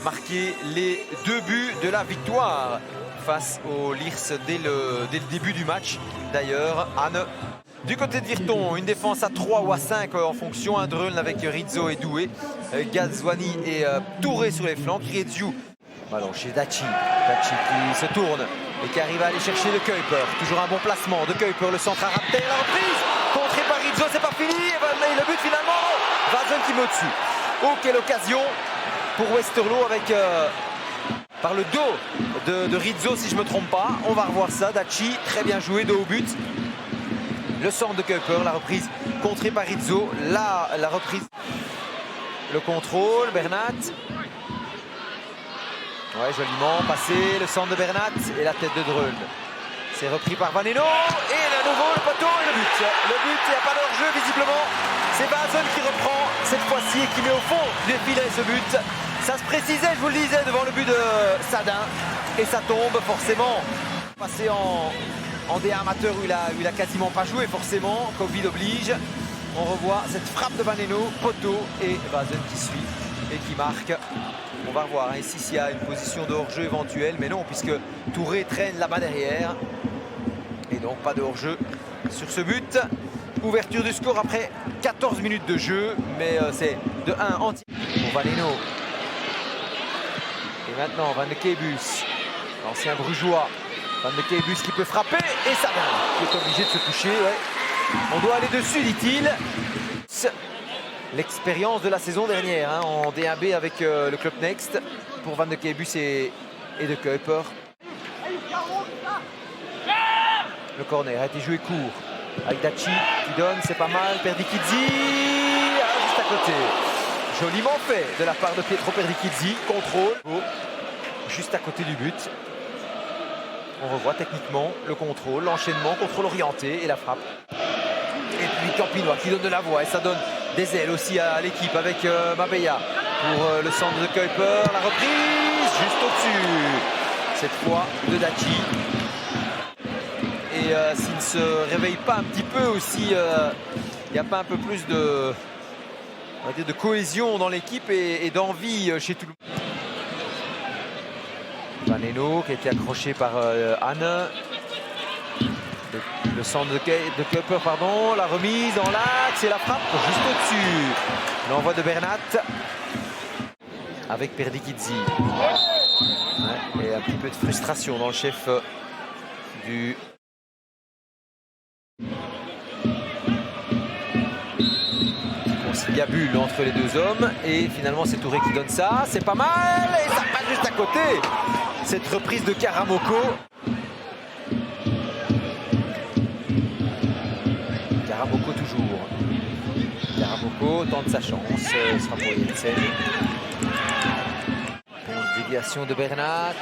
marqué les 2 buts de la victoire face au Lierse dès le début du match. D'ailleurs, Anne. Du côté de Virton, une défense à 3 ou à 5 en fonction. Un Dreuln avec Rizzo et Doué, Gazwani et Touré sur les flancs. Krietziu, ballon chez Daci. Daci qui se tourne et qui arrive à aller chercher de Kuiper. Toujours un bon placement de Kuiper. Le centre a raté. La reprise contrée par Rizzo, c'est pas fini. Et le but finalement, Vazen qui met au-dessus. Oh, quelle occasion pour Westerlo avec par le dos de Rizzo, si je ne me trompe pas. On va revoir ça. Daci, très bien joué, dos au but. Le centre de Kuiper, la reprise contrée par Rizzo. Là, la reprise. Le contrôle, Bernat. Ouais, joliment passé. Le centre de Bernat et la tête de Dreuln. C'est repris par Vaneno. Et à nouveau le poteau et le but. Le but, il n'y a pas de hors-jeu visiblement. C'est Vazen qui reprend cette fois-ci et qui met au fond du filet ce but. Ça se précisait, je vous le disais, devant le but de Sadin. Et ça tombe forcément. Passé en D1 amateur où il a quasiment pas joué forcément. Covid oblige. On revoit cette frappe de Vaneno, poteau et Vazen qui suit et qui marque. On va revoir ici s'il y a une position de hors-jeu éventuelle, mais non, puisque Touré traîne là-bas derrière. Et donc pas de hors-jeu sur ce but. Ouverture du score après 14 minutes de jeu, mais c'est de 1 anti pour Vaneno. Et maintenant Van de Keibus, l'ancien brugeois. Van de Keibus qui peut frapper et Sadin qui est obligé de se toucher. Ouais. On doit aller dessus, dit-il. L'expérience de la saison dernière hein, en D1B avec le club Next pour Van de Keibus et de Kuiper. Le corner a été joué court avec Daci qui donne, c'est pas mal. Perdikidzi juste à côté. Joliment fait de la part de Pietro Perdikidzi. Contrôle juste à côté du but. On revoit techniquement le contrôle, l'enchaînement, contrôle orienté et la frappe. Et puis Campinois qui donne de la voix et ça donne des ailes aussi à l'équipe avec Mabea pour le centre de Kuiper. La reprise juste au-dessus. Cette fois de Daci. Et s'il ne se réveille pas un petit peu aussi, il n'y a pas un peu plus de cohésion dans l'équipe et d'envie chez Toulouse. Vaneno qui a été accroché par Anne. Le centre de Kuiper, pardon. La remise dans l'axe et la frappe juste au-dessus. L'envoi de Bernat avec Perdikidzi. Ouais, et un petit peu de frustration dans le chef du... Conciliabule entre les deux hommes et finalement c'est Touré qui donne ça. C'est pas mal et ça passe juste à côté. Cette reprise de Karamoko. Karamoko toujours. Karamoko tente sa chance. Ce sera pour Jensen. Bon, déviation de Bernat.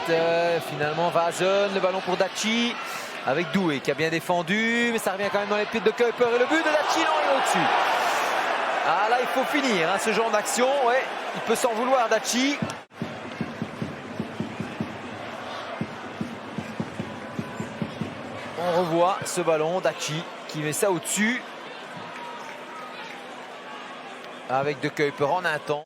Finalement Vazen. Le ballon pour Daci. Avec Doué qui a bien défendu. Mais ça revient quand même dans les pieds de Kuiper. Et le but de Daci, non, il est au-dessus. Ah là, il faut finir hein, ce genre d'action. Ouais, il peut s'en vouloir Daci. On revoit ce ballon, Daci qui met ça au-dessus. Avec de Kuiper en un temps.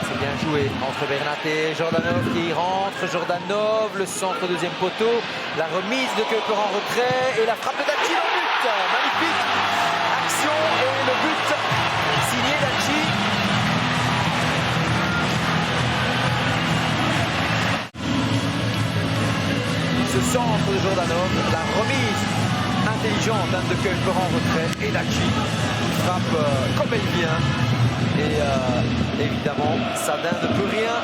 C'est bien joué entre Bernat et Jordanov qui rentre. Jordanov, le centre deuxième poteau. La remise de Kuiper en retrait et la frappe de Daci dans le but. Magnifique action et le but signé Daci. Ce centre de Jordanov, la remise intelligente de Kuiper en retrait et Daci qui frappe comme elle vient. Et évidemment, Sadin ne peut rien.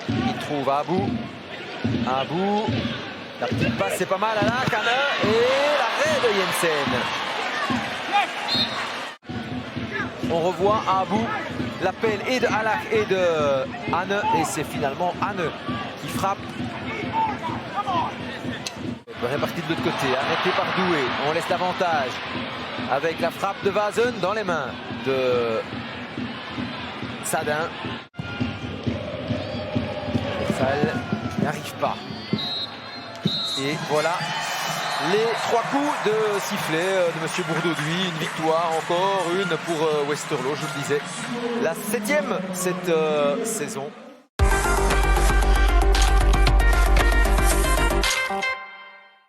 Il trouve Abou. Abou. La petite passe, c'est pas mal à la Canne. Et l'arrêt de Jensen. On revoit Abou. L'appel et de Alak et de Anne. Et c'est finalement Anne qui frappe. Réparti de l'autre côté, arrêté par Doué. On laisse l'avantage avec la frappe de Vazen dans les mains de Sadin. Ça n'arrive pas. Et voilà les 3 coups de sifflet de M. Bourdauduit. Une victoire, encore une pour Westerlo, je le disais. La 7e cette saison.